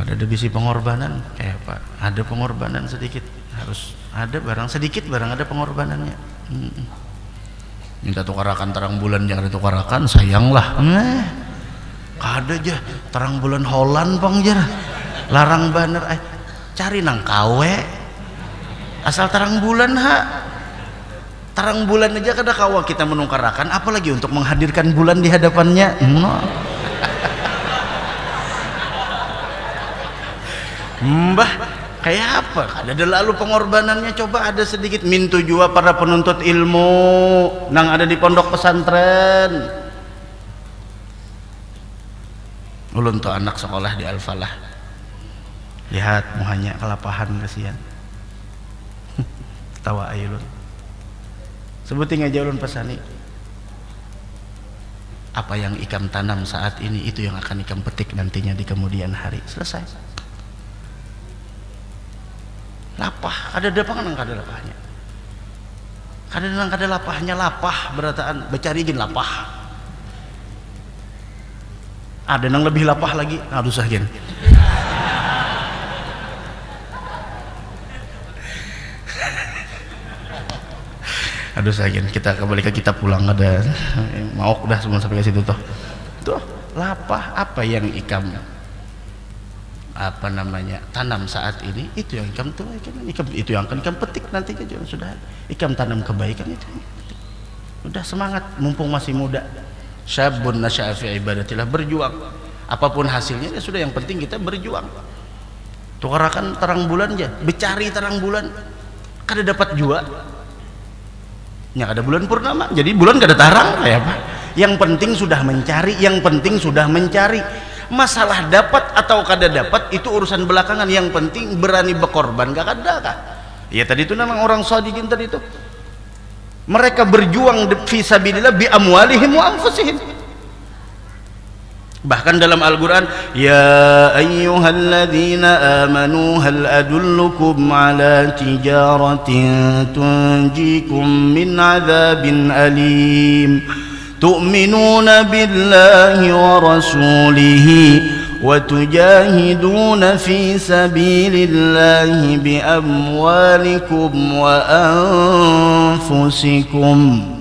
Ada bisi pengorbanan, Pak. Ada pengorbanan sedikit, harus ada barang sedikit, barang ada pengorbanannya. Minta tukarakan terang bulan jangan ditukarakan, sayanglah. Kada aja terang bulan Holland pang jar. Larang baner cari nang kawe. Asal terang bulan terang bulan aja kada kawa kita menukarakan, apalagi untuk menghadirkan bulan di hadapannya. Mbah kayak apa? Ada lalu pengorbanannya, coba ada sedikit. Mintu jua para penuntut ilmu nang ada di pondok pesantren. Ulun tuh anak sekolah di Al-Falah, lihat muhanya kelapahan kasihan. Tawa ayulun sebutin aja ulun pesani, apa yang ikam tanam saat ini itu yang akan ikam petik nantinya di kemudian hari. Selesai. Lapah ada depangan nang kada lapahnya, kada lapahnya, lapah berataan becari jin lapah. Ada nang lebih lapah lagi, aduh sahin. Aduh sayang, kita kembali ke kita pulang, ada mau udah semua sampai ke situ tuh lapah. Apa yang ikam tanam saat ini, itu yang ikam tuh itu yang akan ikam petik nantinya. Sudah ikam tanam kebaikan itu, udah semangat mumpung masih muda. Syabun nasya'a fi ibadatillah, berjuang apapun hasilnya ya sudah, yang penting kita berjuang. Tukarakan terang bulan aja, becari terang bulan kada dapat jua. Ya ada bulan purnama, jadi bulan gak ada tarang kayak apa. Yang penting sudah mencari, yang penting sudah mencari. Masalah dapat atau kada dapat itu urusan belakangan. Yang penting berani berkorban, gak ada kah? Ya tadi itu memang orang shadiqin tadi itu. Mereka berjuang fi sabilillah bi amwalihim wa anfusihim. Bahkan dalam Al-Quran, ya ayyuhalladzina amanu hal adullukum ala tijaratin tunjikum min adzabin alim tu'minuna billahi wa rasulihi wa tujahiduna fi sabilillahi bi amwalikum wa anfusikum.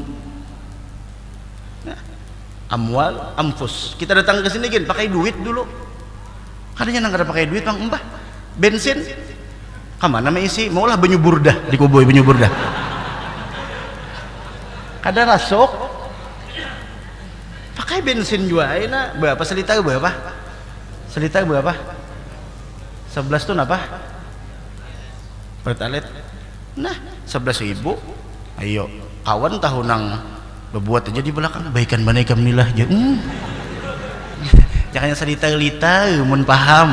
Amwal, anfus. Kita datang ke sini gini pakai duit dulu. Kadanya nang kada pakai duit bang, mbah bensin kemana isi? Maulah banyu burdah di Kuboy, banyu burdah kada rasuk pakai bensin juga. Enak berapa selita, berapa selita, berapa 11 tuh apa pertalet. Nah 11.000. Ayo kawan tahu nang berbuat aja di belakang, baikan mana ikam nilah aja. Jangan selita-lita mun paham.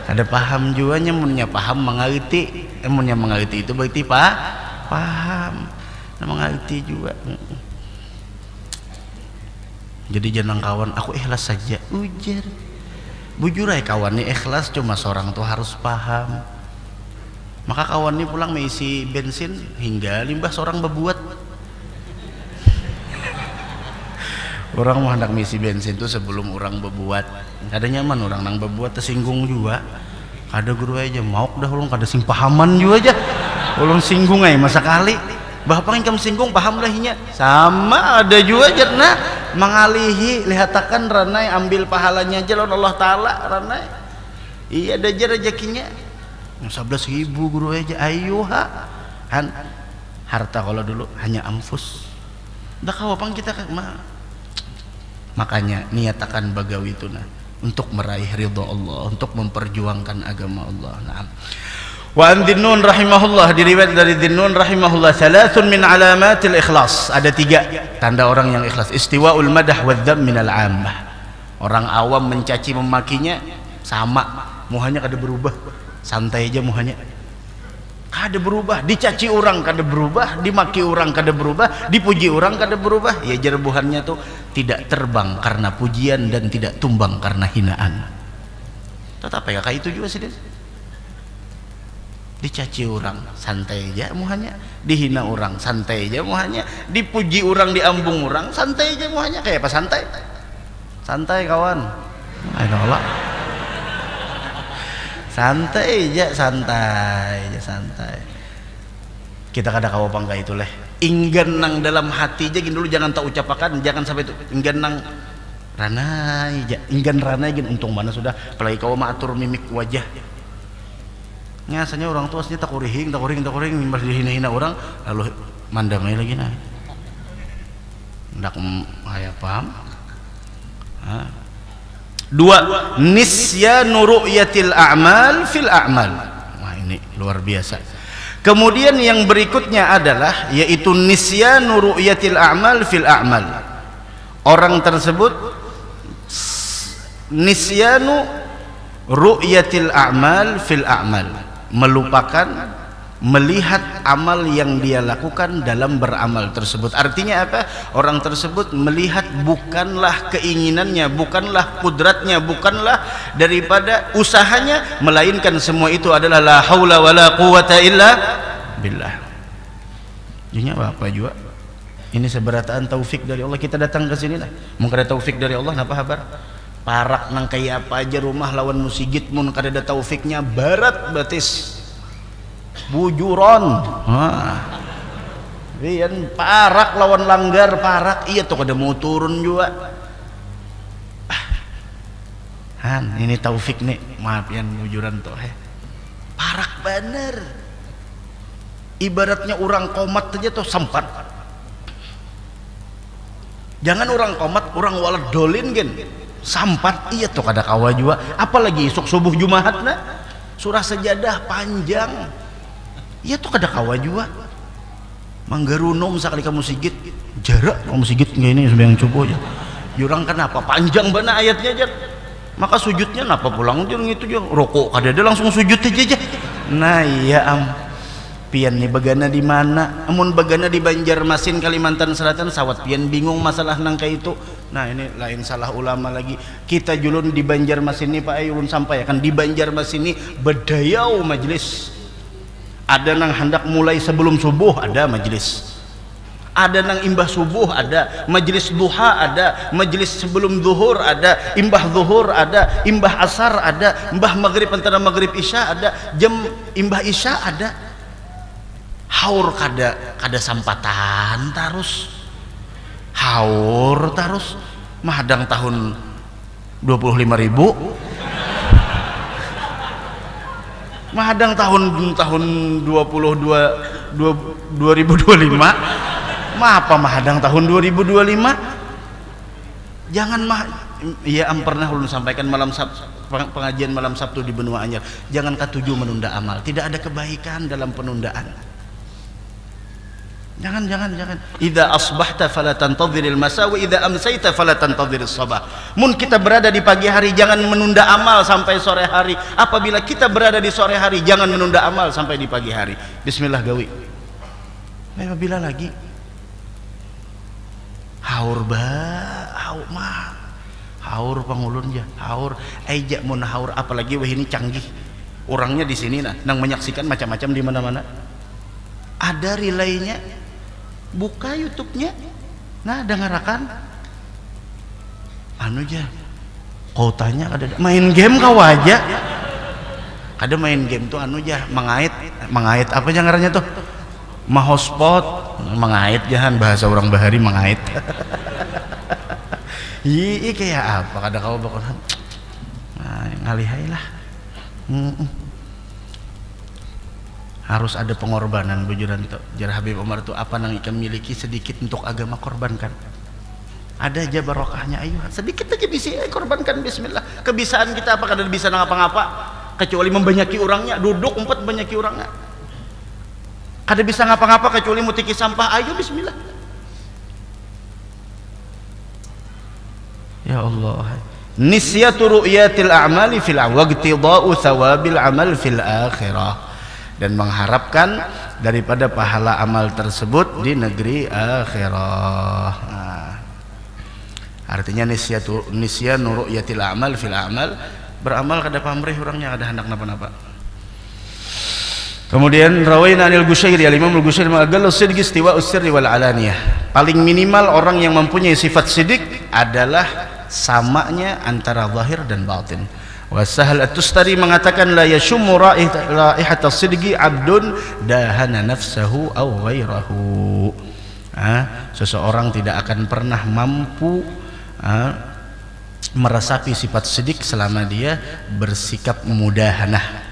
Ada paham juga, munnya paham mengerti. Munnya mengerti itu berarti paham. mengerti juga. Jadi jenang kawan aku ikhlas saja ujar bujur ay kawan nih ikhlas, cuma seorang tuh harus paham. Maka kawan nih pulang mengisi bensin hingga limbah seorang berbuat. Orang mau hendak mengisi bensin tuh sebelum orang berbuat. Kada nyaman orang nang berbuat tersinggung juga. Kada guru aja mau dah ulun kada sing pahaman juga aja. Ulun singgung aja masa kali. Bapak ingkam singgung paham lahnya. Sama ada juga aja nah mengalihi lihatakan ranai ambil pahalanya aja lawan Allah Taala ranai. Iya ada aja rezekinya. 11.000 guru aja ayuha. Harta kalau dulu hanya anfus. Dah kawapang kita makanya niatakan bagawi itu nah untuk meraih ridha Allah, untuk memperjuangkan agama Allah. Naam. Wa an Dhinnun rahimahullah, diriwayat dari Dhinnun rahimahullah, salasun min alamatil ikhlas, ada 3 tanda orang yang ikhlas. Istiwaul madah wadzam minal ammah, orang awam mencaci memakinya sama muhanya kada berubah, santai aja muhanya kada berubah. Dicaci orang kada berubah, dimaki orang kada berubah, dipuji orang kada berubah. Ya jerbuhannya tuh tidak terbang karena pujian dan tidak tumbang karena hinaan. Tetap ya kayak itu juga sih. Dicaci orang santai aja muhanya, dihina orang santai aja muhanya, dipuji orang diambung orang santai aja muhanya. Kayak apa santai? Santai kawan. Ayo Allah. Santai aja, santai aja, santai. Kita kada kawa pangka itu leh. Inggan nang dalam hati aja gini dulu, jangan tak ucapakan, jangan sampai itu inggan nang ranai aja, inggan ranai gini untung mana sudah. Apalagi kawa maatur mimik wajah. Nyasanya orang tua aslinya tak kurihing, mimbas dihina-hina orang lalu mandang lagi nah. Ndak kaya paham. 2 nisyanu ru'yatil a'mal fil a'mal. Wah ini luar biasa. Kemudian yang berikutnya adalah yaitu nisyanu ru'yatil a'mal fil a'mal. Orang tersebut nisyanu ru'yatil a'mal fil a'mal, melupakan melihat amal yang dia lakukan dalam beramal tersebut. Artinya apa? Orang tersebut melihat bukanlah keinginannya, bukanlah kudratnya, bukanlah daripada usahanya, melainkan semua itu adalah la haula wala quwata illa billah. Jadinya apa juga? Ini seberataan taufik dari Allah. Kita datang ke sini lah. Mungkin ada taufik dari Allah, napa kabar? Parak nang kayak apa aja rumah lawan musigit mun kada ada taufiknya barat batis. Bujuron, Rian parak lawan langgar parak, iya tuh kada mau turun juga. Ini taufik nih, maaf yang bujuran tuh, parak bener. Ibaratnya orang komat aja tuh sempat. Jangan orang komat, orang walad dolin gen, sampat iya tuh kada kawa juga. Apalagi esok subuh Jumaat nah, surah sejadah panjang. Iya tuh kada kawa juga. Manggarunom sakali kamu sigit jarak kamu sigit nggak ini sembahyang subuh aja. Jurang kenapa panjang bana ayatnya aja. Maka sujudnya napa pulang jurang itu juga rokok kada ada langsung sujud aja. Nah iya pian nih bagana di mana? Amun bagana di Banjarmasin Kalimantan Selatan sawat pian bingung masalah nang kayak itu. Nah ini lain salah ulama lagi. Kita julun di Banjarmasin ini Pak Ayun sampai kan di Banjarmasin ini bedayau majelis. Ada nang hendak mulai sebelum subuh ada majelis, ada nang imbah subuh ada majelis duha, ada majelis sebelum zuhur, ada imbah zuhur, ada imbah asar, ada imbah maghrib antara maghrib isya, ada jam imbah isya, ada haur kada sampatan tarus haur tarus mahadang tahun 25.000 mahadang tahun 2025 apa mahadang tahun 2025 jangan ya pernah ulun sampaikan malam pengajian malam Sabtu di Benua Anyar, jangan katuju menunda amal, tidak ada kebaikan dalam penundaan. Jangan. Idza asbahta fala tantadhiril masa wa idza amsayta fala tantadhiris sabah. Mun kita berada di pagi hari jangan menunda amal sampai sore hari. Apabila kita berada di sore hari jangan menunda amal sampai di pagi hari. Bismillah gawi. Apabila lagi haur haur mah haur pangulun ya haur aja mun haur apalagi wah ini canggih orangnya di sini nang menyaksikan macam-macam di mana-mana ada relaynya buka YouTube-nya nah dengarakan anu aja kau tanya ada main game kau aja ada main game tuh anu aja mengait apa aja ngarannya tuh mahospot mengait jahan bahasa orang bahari mengait iya kayak apa kada kau bakalan nah, ngalihai lah harus ada pengorbanan bujuran tuh jar Habib Umar tuh apa nang ikan miliki sedikit untuk agama korbankan ada aja barokahnya ayo sedikit aja bisa korbankan bismillah kebisaan kita apa kada bisa nang apa-apa kecuali membanyaki orangnya duduk umpat banyaki orangnya kada bisa ngapa-ngapa kecuali mutiki sampah ayo bismillah ya Allah nisyatu ru'yatil a'mali fil waqtida'u thawabil amal fil akhirah dan mengharapkan daripada pahala amal tersebut di negeri akhirah nah, artinya nisyanu ru'yatil a'mal fil a'mal beramal kada pamrih orangnya kada hendak napa-napa. Kemudian rawaina anil Gusyairi al-Imam al-Gusyairi ma'agallu sidqi istiwa'us sirri wal alaniyah. Paling minimal orang yang mempunyai sifat sidik adalah samanya antara zahir dan batin. Wa Sahal at-Tustari mengatakan la yashummu raihatas sidqi 'abdun dahana nafsahu aw ghairahu. Seseorang tidak akan pernah mampu meresapi sifat sidik selama dia bersikap mudahanah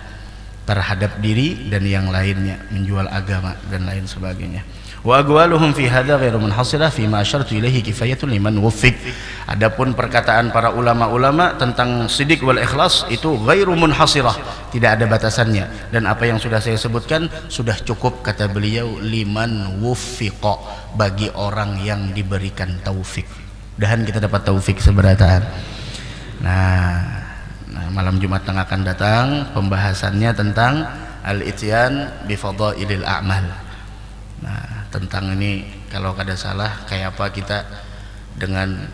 terhadap diri dan yang lainnya menjual agama dan lain sebagainya. Wa aqwaluhum fi hadza ghairu munhasirah fi ma asyartu ilaihi kifayatun liman wuffiq. Adapun perkataan para ulama-ulama tentang sidik wal ikhlas itu ghairu munhasirah, tidak ada batasannya dan apa yang sudah saya sebutkan sudah cukup kata beliau liman wuffiqa bagi orang yang diberikan taufik. Mudahan kita dapat taufik seberataan. Nah, malam Jumat yang akan datang pembahasannya tentang al-ityan bi fadailil a'mal. Nah, tentang ini kalau kada salah kayak apa kita dengan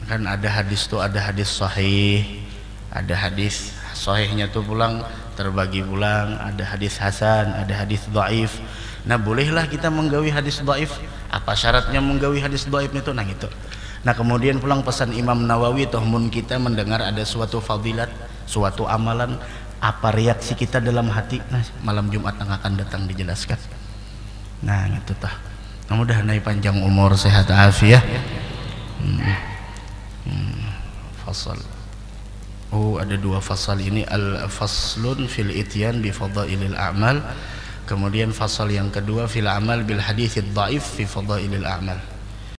kan ada hadis tuh ada hadis sahih, ada hadis sahihnya tuh pulang terbagi pulang, ada hadis hasan, ada hadis dhaif. Nah, bolehlah kita menggawi hadis dhaif. Apa syaratnya menggawi hadis dhaif itu? Nah, itu. Nah, kemudian pulang pesan Imam Nawawi toh mun kita mendengar ada suatu fadilat, suatu amalan, apa reaksi kita dalam hati? Nah, malam Jumat yang akan datang dijelaskan. Nah, gitu tah. Mudah-mudahan panjang umur, sehat afiat. Fasal. Oh, ada dua fasal ini, al-faslun fil ityan bi fadailil a'mal. Kemudian fasal yang kedua fil amal bil haditsid dhaif fi fadailil a'mal.